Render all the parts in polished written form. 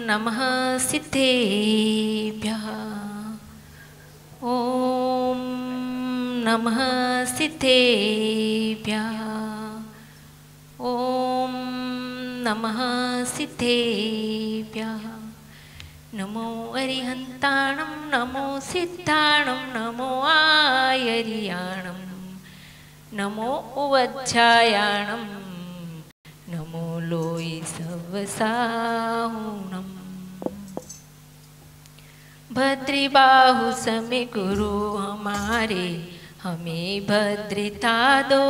नमः सिद्धेभ्यः। ॐ नमः सिद्धेभ्यः। ॐ नमः सिद्धेभ्यः। नमो अरिहन्ताणं नमो सिद्धाणं नमो आयर्याणं नमो उवज्झायाणं नमो लोई सवसाहुणम्। भद्रिबाहु समय गुरु हमारे हमें भद्रता दो।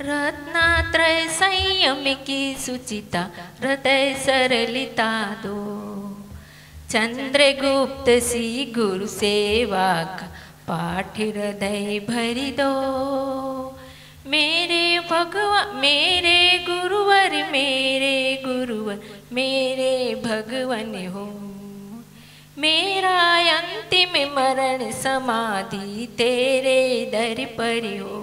रत्नात्रय संयम की सुचिता हृदय सरलिता दो। चंद्रगुप्त सी गुरु सेवा का पाठ हृदय भरी दो। मेरे भगवान मेरे गुरुवर मेरे भगवान हो। मेरा अंतिम मरण समाधि तेरे दर पर हो।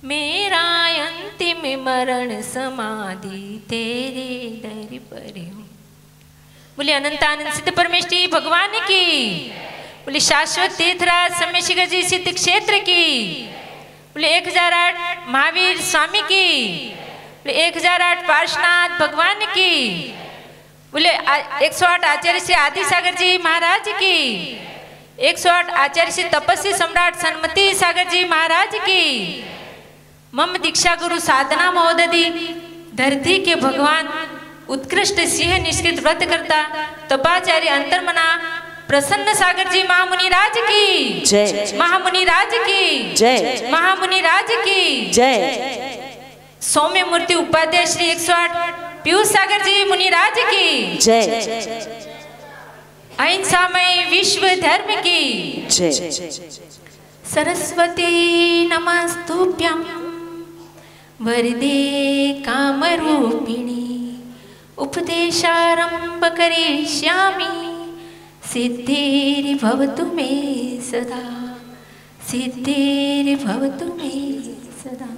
मेरा अंतिम मरण समाधि तेरे दर पर हो। बोले अनंतानंद सिद्ध परमेष्ठी भगवान की। बोले शाश्वत तीर्थराज सम्यशिखर जी सिद्ध क्षेत्र की। बोले 1008 महावीर स्वामी की। बोले 1008 पार्श्वनाथ भगवान की। बोले 108 आचार्य श्री आदि सागर जी महाराज की। 108 आचार्य श्री तपस्वी सम्राट सन्मति सागर जी महाराज की। मम दीक्षा गुरु साधना महोदधि धरती के भगवान उत्कृष्ट सिंह निष्कृत व्रत करता तपाचार्य अंतर्मना प्रसन्न सागर जी महामुनि राज की जय। महामुनि राज की जय। महामुनि राज की जय। सौम्य मूर्ति उपाध्याय श्री 108 पीयूष सागर जी मुनि राज की जय। अहिंसामय विश्व धर्म की जय। सरस्वती नमस्तुभ्यं वरदे कामरूपिणी। उपदेशारंभ करिष्यामि सिद्धिर्भवतु मे सदा। सिद्धिर्भवतु मे सदा।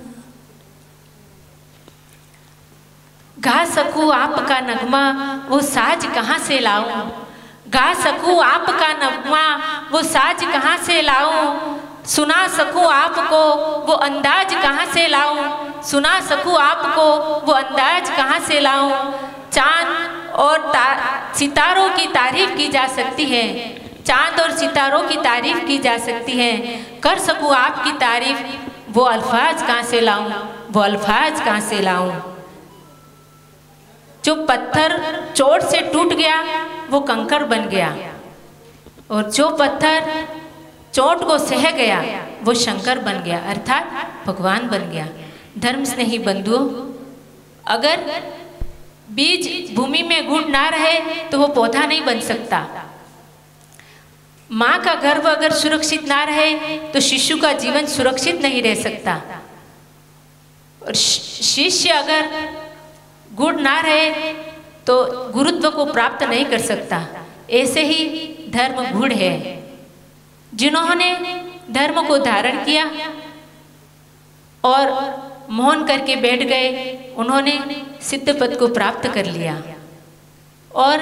गा सकूं आपका नगमा वो साज कहाँ से लाऊं। गा सकूं आपका नगमा वो साज कहाँ से लाऊं। सुना सकूं आपको वो अंदाज कहाँ से लाऊं। सुना सकूं आपको वो अंदाज कहाँ से लाऊं। चांद और सितारों की तारीफ की जा सकती है। चांद और सितारों की तारीफ की जा सकती है। कर सकूं आपकी तारीफ वो अल्फाज कहाँ से लाऊं। वो अल्फाज कहाँ से लाऊं। जो पत्थर चोट से टूट गया वो कंकड़ बन गया। और जो पत्थर चोट को सह गया वो शंकर बन गया अर्थात भगवान बन गया। धर्म स्नेही बंधुओं, अगर बीज भूमि में गुण ना रहे तो वो पौधा नहीं बन सकता। माँ का गर्भ अगर सुरक्षित ना रहे तो शिशु का जीवन सुरक्षित नहीं रह सकता। और शिष्य अगर गुण ना रहे तो गुरुत्व को प्राप्त नहीं कर सकता। ऐसे ही धर्म गुण है। जिन्होंने धर्म को धारण किया और मौन करके बैठ गए उन्होंने सिद्ध पद को प्राप्त कर लिया। और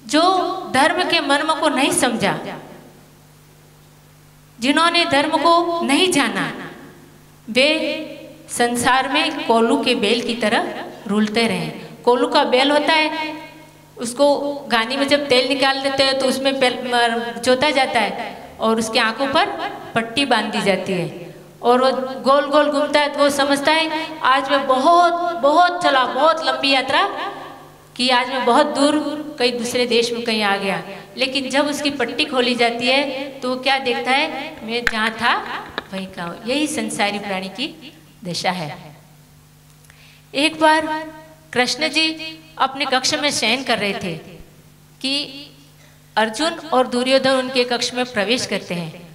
जो धर्म के मर्म को नहीं समझा, जिन्होंने धर्म को नहीं जाना, वे संसार में कोलू के बेल की तरह रुलते रहे। कोलू का बेल होता है, उसको गानी में जब तेल निकाल देते हैं तो उसमें जोता जाता है और उसकी आंखों पर पट्टी बांध दी जाती है और वो गोल गोल घूमता है। तो वो समझता है आज मैं बहुत चला, बहुत लंबी यात्रा की, आज मैं बहुत दूर कहीं दूसरे देश में कहीं आ गया। लेकिन जब उसकी पट्टी खोली जाती है तो वो क्या देखता है, मैं जहाँ था वहीं का हूँ। यही संसारी प्राणी की दशा है। एक बार कृष्ण जी अपने कक्ष में शयन कर रहे थे कि अर्जुन और दुर्योधन उनके कक्ष में प्रवेश करते हैं।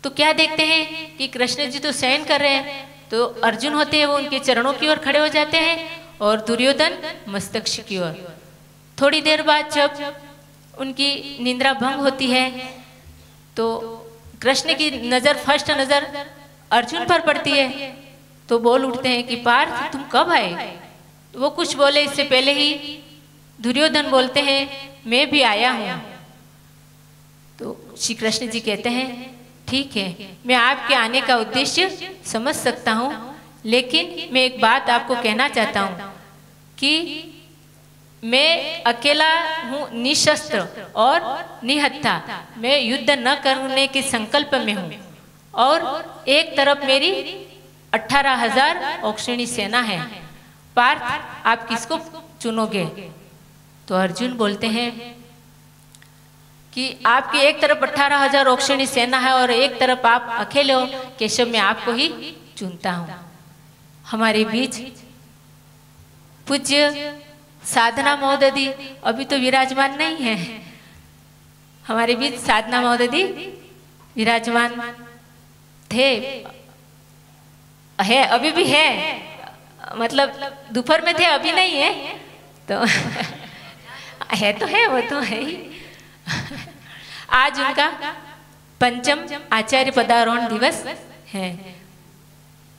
तो क्या देखते हैं कि कृष्ण जी तो शयन कर रहे हैं, तो अर्जुन होते हैं वो उनके चरणों की ओर खड़े हो जाते हैं और दुर्योधन मस्तक की ओर। थोड़ी देर बाद जब उनकी निद्रा भंग होती है तो कृष्ण की नज़र फर्स्ट नज़र अर्जुन पर पड़ती है। तो बोल उठते हैं कि पार्थ तुम कब आए। तो वो कुछ बोले इससे पहले ही दुर्योधन बोलते हैं मैं भी आया हूँ। तो श्री कृष्ण जी कहते हैं ठीक है, मैं आपके आने का उद्देश्य समझ सकता हूँ, लेकिन मैं एक बात आपको कहना चाहता हूँ कि मैं अकेला हूँ, निशस्त्र और निहत्था, मैं युद्ध न करने के संकल्प में हूँ, और एक तरफ मेरी 18,000 औक्षणी सेना है। पार्थ, आप किसको चुनोगे? तो अर्जुन बोलते हैं कि आपकी एक तरफ 18,000 औक्षणी सेना है और एक तरफ आप अकेले हो, केशव मैं आपको ही चुनता हूँ। हमारे बीच पूज्य साधना महोदय अभी तो विराजमान नहीं है, हमारे बीच साधना महोदय विराजमान थे, है, अभी भी है, मतलब दोपहर में थे, अभी नहीं है, तो है तो है, वो तो है ही। आज उनका पंचम आचार्य पदारोहण दिवस है।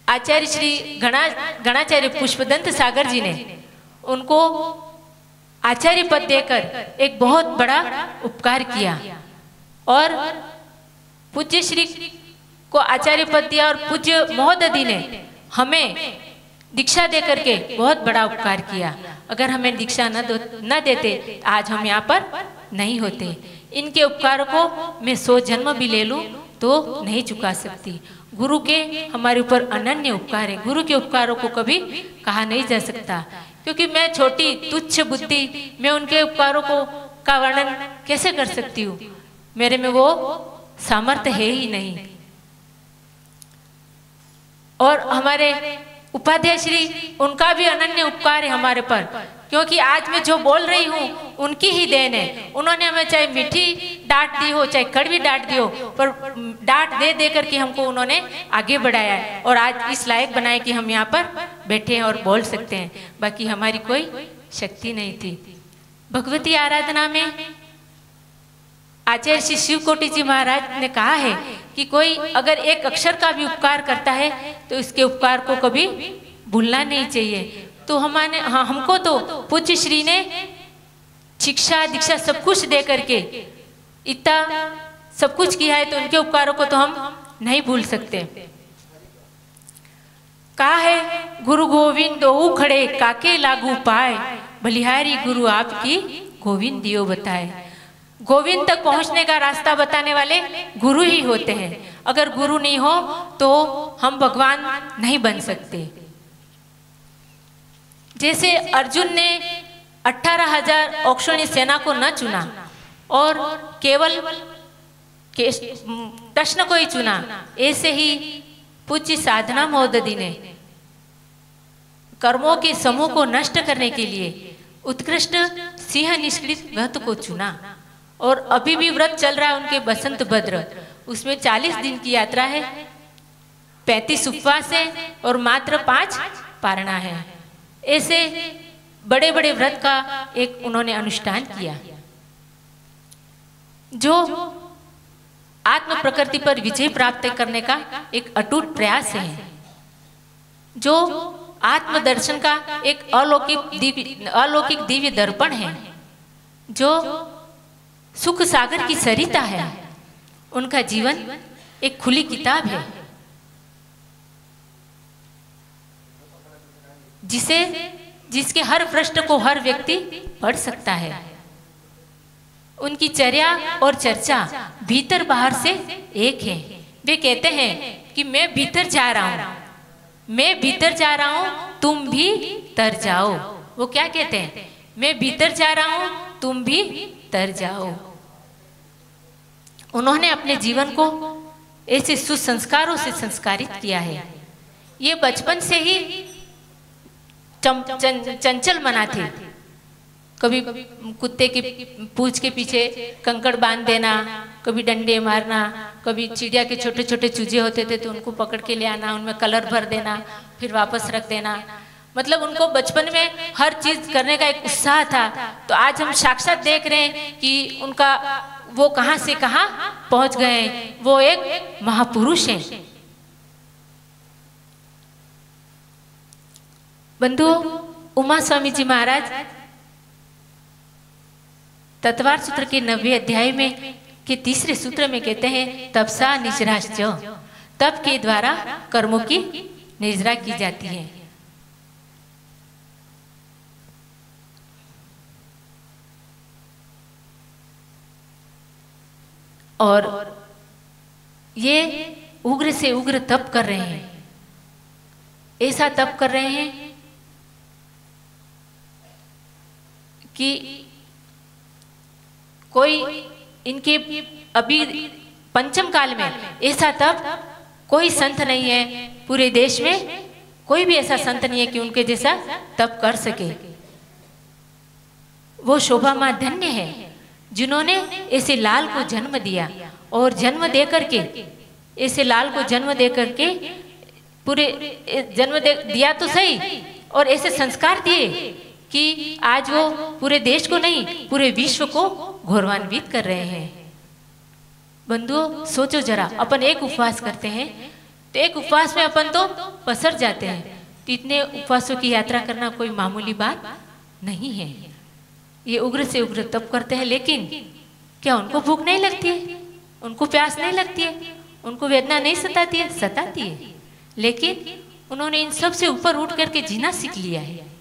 आचार्य श्री गणाचार्य पुष्पदंत सागर जी ने उनको आचार्य पद देकर एक बहुत बड़ा उपकार किया, और पूज्य श्री को आचार्य पद दिया, और पूज्य महोदय ने हमें दीक्षा देकर के बहुत बड़ा उपकार किया। अगर हमें दीक्षा न देते आज हम यहाँ पर नहीं होते। इनके उपकारों को मैं 100 जन्म भी ले लूं तो नहीं चुका सकती। गुरु के हमारे ऊपर अनन्य उपकार है, गुरु के उपकारों को कभी कहा नहीं जा सकता, क्योंकि मैं छोटी तुच्छ बुद्धि, मैं उनके उपकारों को का वर्णन कैसे कर सकती हूँ, मेरे में वो सामर्थ्य है ही नहीं। और हमारे उपाध्याय श्री, उनका भी अनन्य उपकार है हमारे पर, क्योंकि आज मैं जो बोल रही हूँ उनकी ही देन है। उन्होंने हमें चाहे मीठी डांट दी हो, चाहे कड़वी डांट दी हो, पर डांट दे दे करके हमको उन्होंने आगे बढ़ाया है, और आज इस लायक बनाया कि हम यहाँ पर बैठे हैं और बोल सकते हैं। बाकी हमारी कोई शक्ति नहीं थी। भगवती आराधना में आचार्य श्री शिवकोटि जी महाराज ने कहा है कि कोई अगर एक अक्षर का भी उपकार करता है तो इसके उपकार को कभी भूलना नहीं चाहिए। तो हमको तो पूज्य श्री ने शिक्षा दीक्षा सब कुछ दे करके इतना सब कुछ किया है, तो उनके उपकारों को तो हम नहीं भूल सकते। कहा है गुरु गोविंद दो खड़े काके लागू पाए, बलिहारी गुरु आपकी गोविंद दियो बताए। गोविंद तक पहुंचने का रास्ता बताने वाले गुरु ही होते हैं। अगर गुरु नहीं हो तो हम भगवान नहीं बन सकते। जैसे अर्जुन ने 18,000 औक्षणी सेना को न चुना और केवल कृष्ण को ही चुना, ऐसे ही पूज्य साधना महोदय ने कर्मों के समूह को नष्ट करने के लिए उत्कृष्ट सिंह निष्कृत व्रत को चुना। और अभी भी व्रत चल रहा है उनके बसंत भद्र, उसमें 40 दिन की यात्रा है, 35 उपवास है और मात्र 5 पारणा है। ऐसे बड़े बड़े व्रत का एक उन्होंने अनुष्ठान किया, जो आत्म प्रकृति पर विजय प्राप्त करने का एक अटूट प्रयास है, जो आत्मदर्शन का एक अलौकिक दिव्य दर्पण है, जो सुख सागर की सरिता है। उनका जीवन एक खुली किताब है, जिसके हर पृष्ठ को हर व्यक्ति पढ़ सकता है। उनकी चर्या और चर्चा भीतर बाहर से एक है। वे कहते हैं कि मैं भीतर जा रहा हूं, मैं भीतर जा रहा हूं, तुम भी तर जाओ। वो क्या कहते हैं? मैं भीतर जा रहा हूं, तुम भी तर जाओ। उन्होंने अपने जीवन को ऐसे सुसंस्कारों से संस्कारित किया है। ये बचपन से ही चंचल मना थे। कभी कुत्ते की पूंछ के पीछे कंकड़ बांध देना, कभी डंडे मारना, कभी चिड़िया के छोटे छोटे चूजे होते थे तो उनको पकड़ के ले आना, उनमें कलर भर देना, फिर वापस रख देना। मतलब उनको बचपन में हर चीज करने का एक उत्साह था। तो आज हम साक्षात देख रहे हैं कि उनका वो कहां से कहां पहुंच गए। वो एक महापुरुष हैं। बंधुओं, उमा स्वामी जी महाराज तत्वार सूत्र के 90वें अध्याय में के तीसरे सूत्र में कहते हैं तपसा निजराश्च, तप के द्वारा कर्मों की निजरा की जाती है। और ये उग्र से उग्र तप कर रहे हैं, ऐसा तप कर रहे हैं कि कोई इनके अभी पंचम काल में ऐसा तप कोई संत नहीं है, पूरे देश में कोई भी ऐसा संत नहीं है कि उनके जैसा तप कर सके। वो शोभा मां धन्य है जिन्होंने ऐसे लाल को जन्म दिया, और जन्म दे करके ऐसे लाल को जन्म दे करके पूरे जन्म दिया तो सही, और ऐसे संस्कार दिए कि आज वो पूरे देश को नहीं पूरे विश्व को गौरवान्वित कर रहे हैं। बंधुओं सोचो जरा, अपन एक उपवास करते हैं तो एक उपवास में अपन तो पसर जाते हैं, तो इतने उपवासों की यात्रा करना कोई मामूली बात नहीं है। ये उग्र से उग्र तप करते हैं, लेकिन क्या उनको भूख नहीं लगती है, उनको प्यास नहीं लगती है, उनको वेदना नहीं सताती है? सताती है, लेकिन उन्होंने इन सब से ऊपर उठ करके जीना सीख लिया है।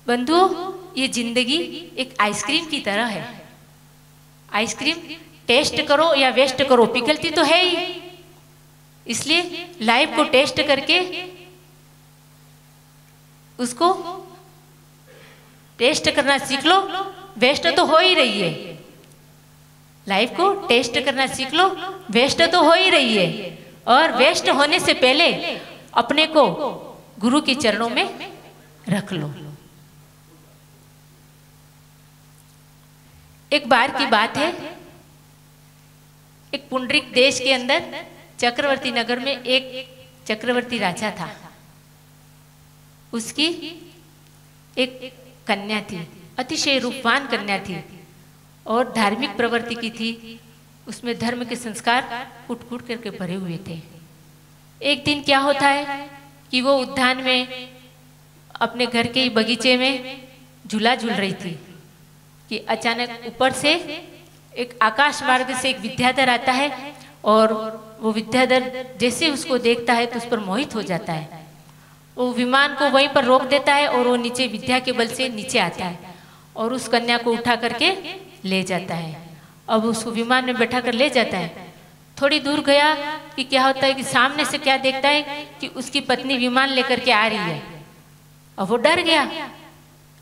बंधुओं ये जिंदगी एक आइसक्रीम की तरह है। आइसक्रीम टेस्ट करो या वेस्ट करो, पिघलती तो है ही, इसलिए लाइफ को टेस्ट करके उसको टेस्ट करना सीख लो। वेस्ट तो हो ही रही है, लाइफ को टेस्ट करना सीख लो, वेस्ट तो हो ही रही है, और वेस्ट होने से पहले अपने को गुरु के चरणों में रख लो। एक बार की बात है, एक पुंडरिक देश के अंदर चक्रवर्ती नगर में एक चक्रवर्ती राजा था। उसकी एक कन्या थी, अतिशय रूपवान कन्या थी, और धार्मिक प्रवृत्ति की थी। उसमें धर्म के संस्कार कूट कूट करके भरे हुए थे। एक दिन क्या होता है कि वो उद्यान में अपने घर के बगीचे में झूला झूल रही थी कि अचानक ऊपर से एक आकाश मार्ग से एक विद्याधर आता है, और वो विद्याधर जैसे उसको देखता है तो उस पर मोहित हो जाता है। वो विमान को वहीं पर रोक देता है, और वो नीचे विद्या के बल से नीचे आता है, और उस कन्या को उठा करके ले जाता है। अब उसको विमान में बैठा कर ले जाता है। थोड़ी दूर गया कि क्या होता है कि सामने से क्या देखता है कि उसकी पत्नी विमान लेकर के आ रही है। अब वो डर गया,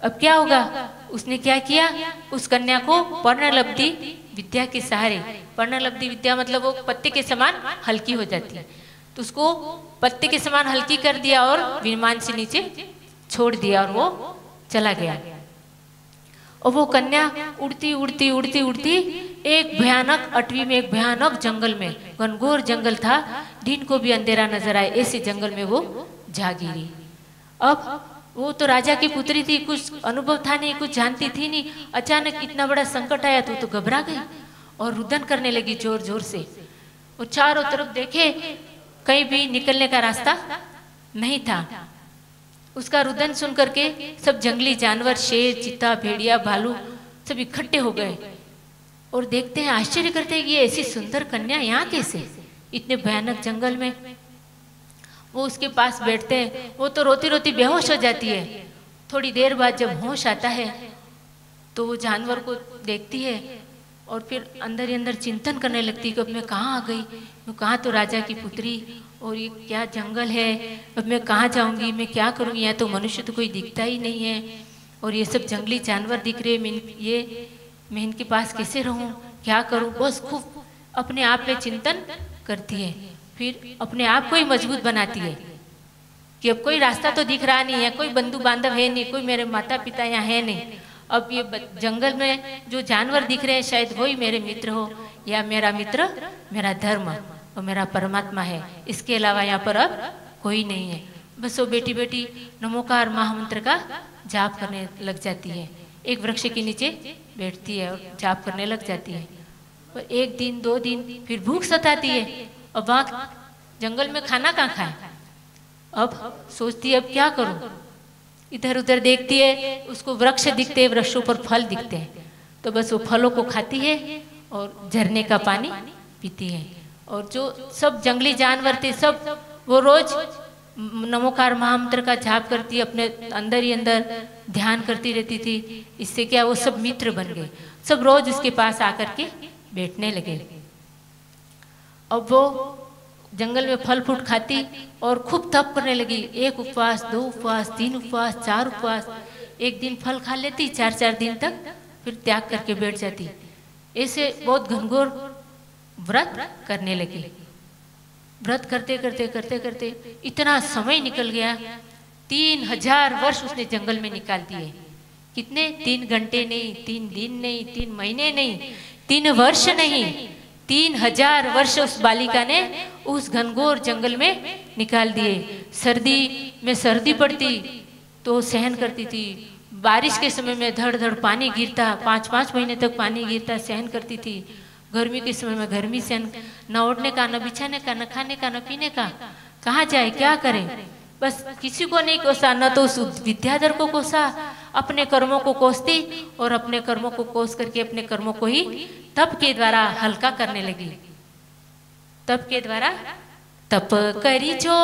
अब क्या होगा। उसने क्या किया, उस कन्या को पर्णलब्धि विद्या के सहारे, पर्णलब्धि विद्या मतलब वो पत्ते के समान हल्की हो जाती है, तो उसको पत्ते के समान हल्की कर दिया और विमान से नीचे छोड़ दिया, और वो चला गया। और वो कन्या उड़ती उड़ती उड़ती उड़ती एक भयानक अटवी में, एक भयानक जंगल में, घनघोर जंगल था, दिन को भी अंधेरा नजर आए ऐसे जंगल में वो जा गिरी। अब वो तो राजा की पुत्री थी, कुछ अनुभव था नहीं, कुछ जानती थी नहीं। अचानक इतना बड़ा संकट आया तो घबरा गई और रुदन करने लगी जोर जोर से। वो चारों तरफ देखे, कहीं भी निकलने का रास्ता नहीं था। उसका रुदन सुन करके सब जंगली जानवर, शेर, चीता, भेड़िया, भालू सब इकट्ठे हो गए और देखते हैं, आश्चर्य करते हैं कि ये ऐसी सुंदर कन्या यहाँ कैसे, इतने भयानक जंगल में। वो उसके पास बैठते हैं, वो तो रोती रोती बेहोश हो जाती है। थोड़ी देर बाद जब होश आता है तो वो जानवर को देखती है और फिर अंदर ही अंदर चिंतन करने लगती है कि अब मैं कहाँ आ गई, मैं कहाँ तो राजा की पुत्री, और ये क्या जंगल है, अब मैं कहाँ जाऊँगी, मैं क्या करूँगी, यहाँ तो मनुष्य तो कोई दिखता ही नहीं है, और ये सब जंगली जानवर दिख रहे, मैं इनके पास कैसे रहूँ, क्या करूँ। बस खूब अपने आप में चिंतन करती है। फिर अपने आप को ही मजबूत बनाती है कि अब कोई रास्ता तो दिख रहा नहीं है, कोई बंधु बांधव है नहीं, कोई मेरे माता पिता यहाँ है नहीं, अब ये जंगल में जो जानवर दिख रहे हैं शायद वही मेरे मित्र हो, या मेरा मित्र मेरा धर्म और मेरा परमात्मा है, इसके अलावा यहाँ पर अब कोई नहीं है। बस वो बेटी बेटी नमोकार महामंत्र का जाप करने लग जाती है। एक वृक्ष के नीचे बैठती है और जाप करने लग जाती है। और एक दिन, 2 दिन, फिर भूख सताती है। और वहाँ जंगल में खाना कहाँ खाए, अब सोचती है अब क्या करूं। इधर उधर देखती है, उसको वृक्ष दिखते हैं, वृक्षों पर फल दिखते हैं, तो बस वो फलों को खाती है और झरने का पानी पीती है। और जो सब जंगली जानवर थे सब वो रोज नमोकार महामंत्र का जाप करती, अपने अंदर ही अंदर ध्यान करती रहती थी। इससे क्या वो सब मित्र बन गए, सब रोज उसके पास आकर के बैठने लगे। अब वो जंगल में फल फ्रूट खाती और खूब तप करने लगी। 1 उपवास, 2 उपवास, 3 उपवास, 4 उपवास। एक दिन फल खा लेती, 4-4 दिन तक, फिर त्याग करके बैठ जाती। ऐसे बहुत घनघोर व्रत करने लगी। व्रत करते करते करते करते इतना समय निकल गया, 3000 वर्ष उसने जंगल में निकाल दिए। कितने? 3 घंटे नहीं, 3 दिन नहीं, 3 महीने नहीं, 3 वर्ष नहीं, 3000 वर्ष उस बालिका ने उस घनघोर जंगल में निकाल दिए। सर्दी में सर्दी पड़ती तो सहन करती थी, बारिश के समय में धड़ धड़ पानी गिरता, 5-5 महीने तक पानी गिरता, सहन करती थी। गर्मी के समय में गर्मी सहन, न ओढ़ने का, न बिछाने का, न खाने का, न पीने का, कहाँ जाए, क्या करे। बस किसी को नहीं कोसा, न तो उस विद्याधर को कोसा, अपने कर्मों को कोसती और अपने कर्मों को कोस करके अपने कर्मों को ही तप के द्वारा हल्का करने लगी। तप के द्वारा, तप करी जो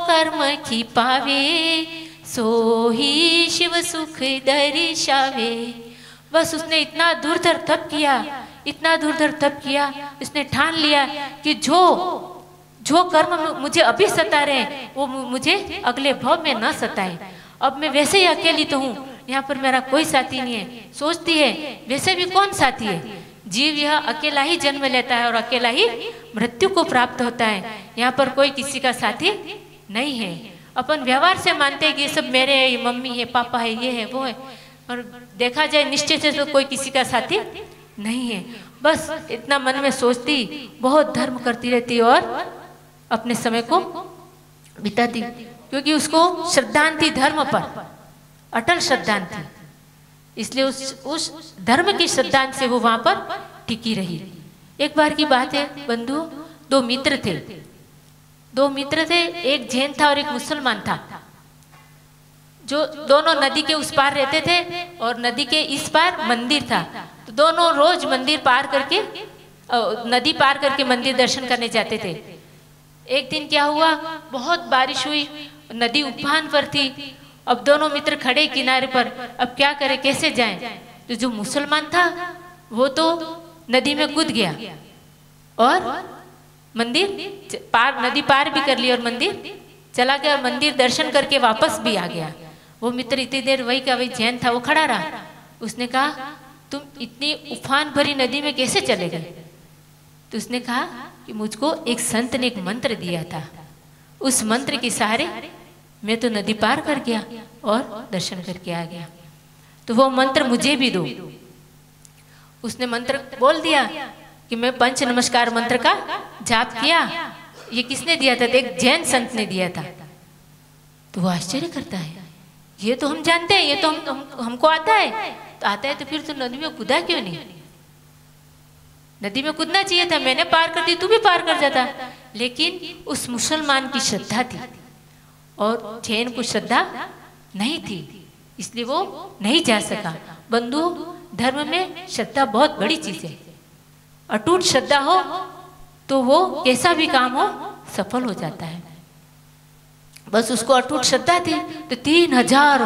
कर्म की पावे, सो ही शिव सुख दर्शावे। बस उसने इतना दूरधर तप किया, इतना दूरधर तप किया, इसने ठान लिया कि जो कर्म मुझे अभी सता रहे वो मुझे अगले भव में न सताए। अब मैं वैसे ही अकेली तो हूँ, यहाँ पर मेरा कोई साथी नहीं है। सोचती है वैसे भी कौन साथी है, जीव यह अकेला ही जन्म लेता है और अकेला ही मृत्यु को प्राप्त होता है। यहाँ पर कोई किसी का साथी नहीं है। अपन व्यवहार से मानते हैं कि ये सब मेरे है, ये मम्मी है, पापा है, ये है, वो है, और देखा जाए निश्चय से तो कोई किसी का साथी नहीं है। बस इतना मन में सोचती, बहुत धर्म करती रहती और अपने समय को बिताती, क्योंकि उसको श्रद्धान थी धर्म पर, अटल श्रद्धान थी। इसलिए उस धर्म की श्रद्धान से वो वहां पर टिकी रही। एक बार की बात है बंधु, 2 मित्र थे, 2 मित्र थे, एक जैन था और एक मुसलमान था, जो दोनों नदी के उस पार रहते थे और नदी के इस पार मंदिर था। तो दोनों रोज मंदिर पार करके, नदी पार करके मंदिर दर्शन करने जाते थे। एक दिन क्या हुआ, बहुत बारिश हुई, नदी उफान पर थी। अब दोनों मित्र खड़े किनारे पर, अब क्या करें, कैसे जाएं। तो जो मुसलमान था वो तो नदी में कूद गया और मंदिर पार, नदी पार भी कर ली और मंदिर चला गया, मंदिर दर्शन करके वापस भी आ गया। वो मित्र इतनी देर वही का वही जैन था, वो खड़ा रहा। उसने कहा तुम इतनी उफान भरी नदी में कैसे चले गए। तो उसने कहा कि मुझको एक संत ने एक मंत्र दिया था, उस मंत्र के सहारे मैं तो नदी पार कर गया और दर्शन करके आ गया, तो वो मंत्र मुझे भी दो। उसने मंत्र बोल दिया कि मैं पंच नमस्कार मंत्र का जाप किया। ये किसने दिया था? एक जैन संत ने दिया था। तो वो आश्चर्य करता है, ये तो हम जानते हैं, ये तो हमको आता है। तो आता है तो फिर तो नदी में कूदा क्यों नहीं? नदी में कूदना चाहिए था, मैंने पार कर दी, तू भी पार कर जाता। लेकिन उस मुसलमान की श्रद्धा थी और जैन को श्रद्धा नहीं थी, इसलिए वो नहीं जा सका। बंधु, धर्म में श्रद्धा बहुत बड़ी चीज है। अटूट श्रद्धा हो तो वो कैसा भी काम हो सफल हो जाता है। बस उसको अटूट श्रद्धा थी, तो 3000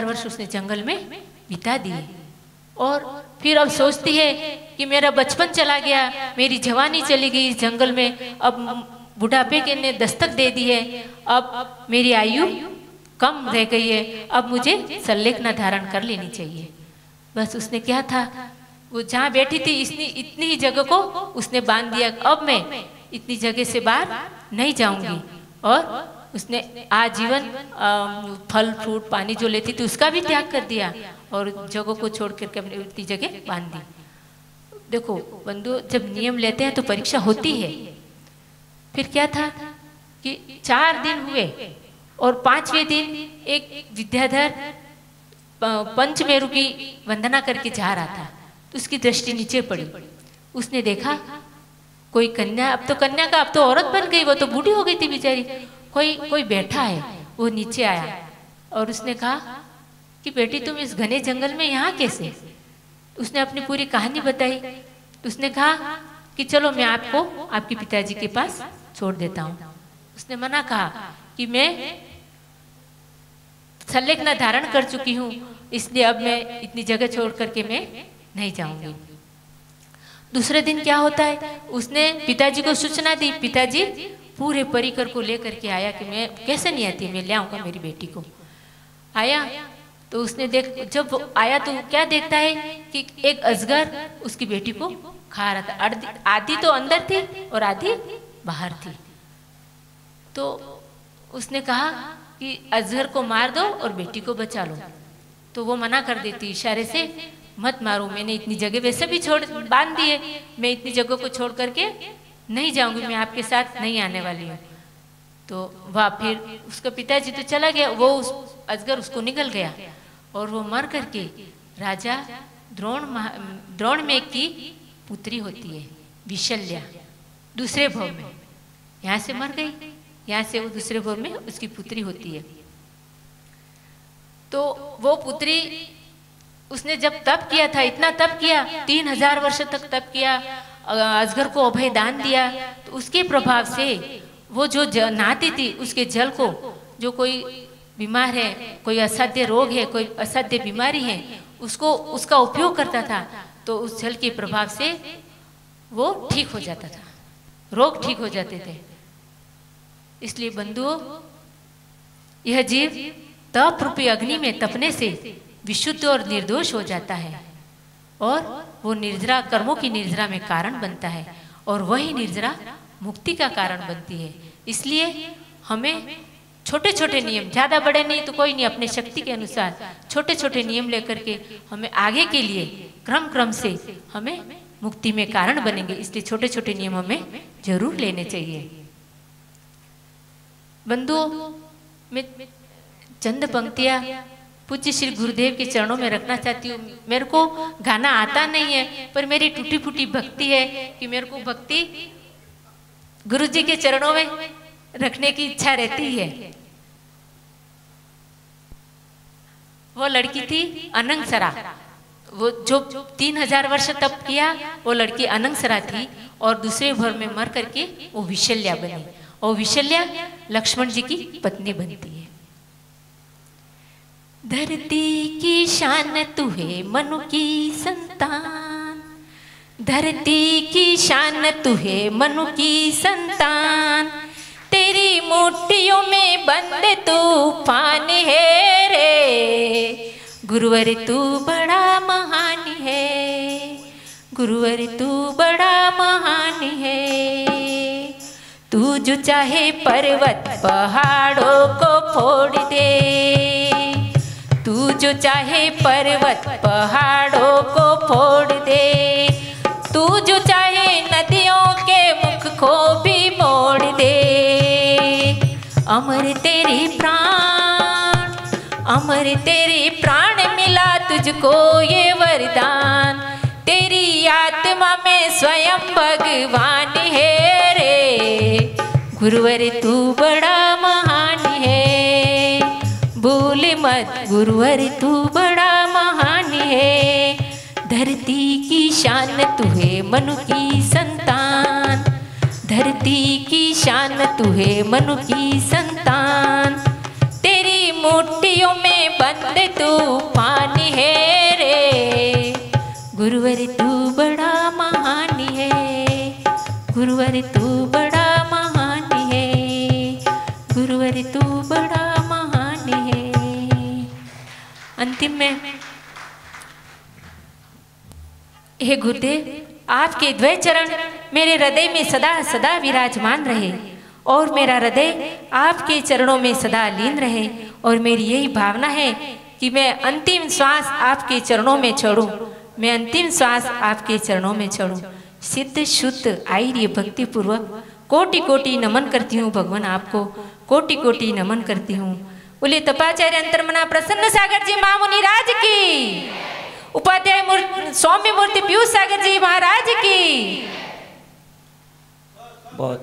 वर्ष उसने जंगल में बिता दिए। और फिर अब सोचती है कि मेरा बचपन चला गया, मेरी जवानी चली गई इस जंगल में, अब बुढ़ापे के ने दस्तक दे दी है, अब मेरी आयु कम रह गई है, अब मुझे संलेखना धारण कर लेनी चाहिए। बस उसने क्या था, वो जहाँ बैठी थी इतनी ही जगह को उसने बांध दिया, अब मैं इतनी जगह से बाहर नहीं जाऊंगी। और उसने आजीवन फल फ्रूट पानी जो लेती थी उसका भी त्याग कर दिया और जगह को छोड़ करके अपनी इतनी जगह बांध दी। देखो बंधु, जब नियम लेते हैं तो परीक्षा होती है। फिर क्या था कि 4 दिन हुए और 5वें दिन एक विद्याधर पंचमेरु की वंदना करके जा रहा था, तो उसकी दृष्टि नीचे पड़ी। उसने देखा कोई कन्या, अब तो कन्या का अब तो औरत बन गई, वो तो बूढ़ी हो गई थी बेचारी। कोई बैठा है। वो नीचे आया और उसने कहा कि बेटी तुम इस घने जंगल में यहाँ कैसे? उसने अपनी पूरी कहानी बताई। उसने कहा कि चलो मैं आपको आपके पिताजी के पास छोड़ देता हूँ। उसने मना कहा कि मैं संलग्न धारण कर चुकी हूँ, इसलिए अब मैं इतनी जगह छोड़ करके मैं नहीं जाऊंगी। दूसरे दिन क्या होता है, उसने पिताजी को सूचना दी। पिताजी पूरे परिकर को लेकर के आया कि मैं कैसे नहीं आती, मैं ले आऊंगा मेरी बेटी को। आया तो उसने जब आया तो क्या देखता है कि एक अजगर उसकी बेटी को खा रहा था। आधी तो अंदर थी और आधी बाहर थी। तो उसने कहा कि अजगर को मार दो और बेटी को बचा लो। तो वो मना कर देती इशारे से, मत मारो, मैंने इतनी जगह वैसे भी बांध दी है, मैं इतनी जगह को छोड़ करके नहीं जाऊंगी, मैं आपके साथ नहीं आने वाली हूँ। तो वह फिर उसका पिताजी तो चला गया, वो अजगर उसको निगल गया और वो मर करके राजा द्रोण में की पुत्री होती है विशल्या, दूसरे भव में। यहाँ से मर गई, यहाँ से वो दूसरे भव में उसकी पुत्री होती है। तो वो पुत्री उसने जब तप किया था, इतना तप किया, 3000 वर्ष तक तप किया, अजगर को अभय दान दिया। तो उसके प्रभाव से वो जो नहाती थी, उसके जल को, जो कोई बीमार है, कोई असाध्य रोग है, कोई असाध्य बीमारी है, उसका उपयोग करता था, तो उस जल के प्रभाव से वो ठीक हो जाता था, रोग ठीक हो जाते थे। इसलिए बंधुओं, यह जीव तप रूपी अग्नि में तपने से विशुद्ध और निर्दोष हो जाता है और वो निर्जरा, कर्मों की निर्जरा में कारण बनता है और वही निर्जरा मुक्ति का कारण बनती है। इसलिए हमें छोटे छोटे नियम, ज्यादा बड़े नहीं तो कोई नहीं, अपने शक्ति के अनुसार छोटे छोटे नियम लेकर के हमें आगे के लिए क्रम से हमें मुक्ति में कारण बनेंगे। इसलिए छोटे छोटे नियम हमें जरूर लेने चाहिए। बंधुओं, मैं चंद पंक्तियां पूज्य श्री गुरुदेव के चरणों में रखना चाहती हूँ। मेरे को गाना आता नहीं है, पर मेरी टूटी फूटी भक्ति है कि मेरे को भक्ति गुरु जी के चरणों में रखने की इच्छा रहती है। वो लड़की थी अनंगसरा, वो जो 3000 वर्ष तप किया, वो लड़की अनंगसरा थी और दूसरे भर में मर करके वो विशल्या बनी और विशल्या लक्ष्मण जी की पत्नी बनती है। धरती की शान तू है मनु की संतान, धरती की शान तू है मनु की संतान, तेरी मुट्ठियों में बंद तूफान है रे, गुरुवर तू बड़ा महान है, गुरुवर तू बड़ा महान है। तू जो चाहे पर्वत पहाड़ों को फोड़ दे, तू जो चाहे पर्वत पहाड़ों को फोड़ दे, तू जो चाहे नदियों के मुख को भी मोड़ दे। अमर तेरी प्राण, अमर तेरी प्राण मिला तुझको ये वरदान, तेरी आत्मा में स्वयं भगवान है रे, गुरुवर तू बड़ा महान है। भूल मत गुरुवर तू बड़ा महान है, धरती की शान तू है मनु की संतान, धरती की शान तू है मनु की संतान, तेरी मुट्ठियों में बंद तूफान है रे, गुरुवर तू बड़ा महान है, गुरुवर तू बड़ा महान है, गुरुवर तू बड़ा महान है। अंतिम में हे गुरुदेव, आपके द्वय चरण मेरे हृदय में सदा सदा विराजमान रहे और मेरा हृदय आपके चरणों में सदा लीन रहे, और मेरी यही भावना है कि मैं अंतिम श्वास आपके चरणों में छोड़ूं, मैं अंतिम श्वास आपके चरणों में छोड़ूं। सिद्ध शुद्ध आईर्य भक्ति पूर्वक कोटि कोटि नमन करती हूँ भगवान, आपको कोटि कोटि नमन करती हूँ। बोले तपाचार्य अंतर्मना प्रसन्न सागर जी महामुनि राज की, उपाध्याय सौम्य मूर्ति पीयूष सागर जी महाराज की। बहुत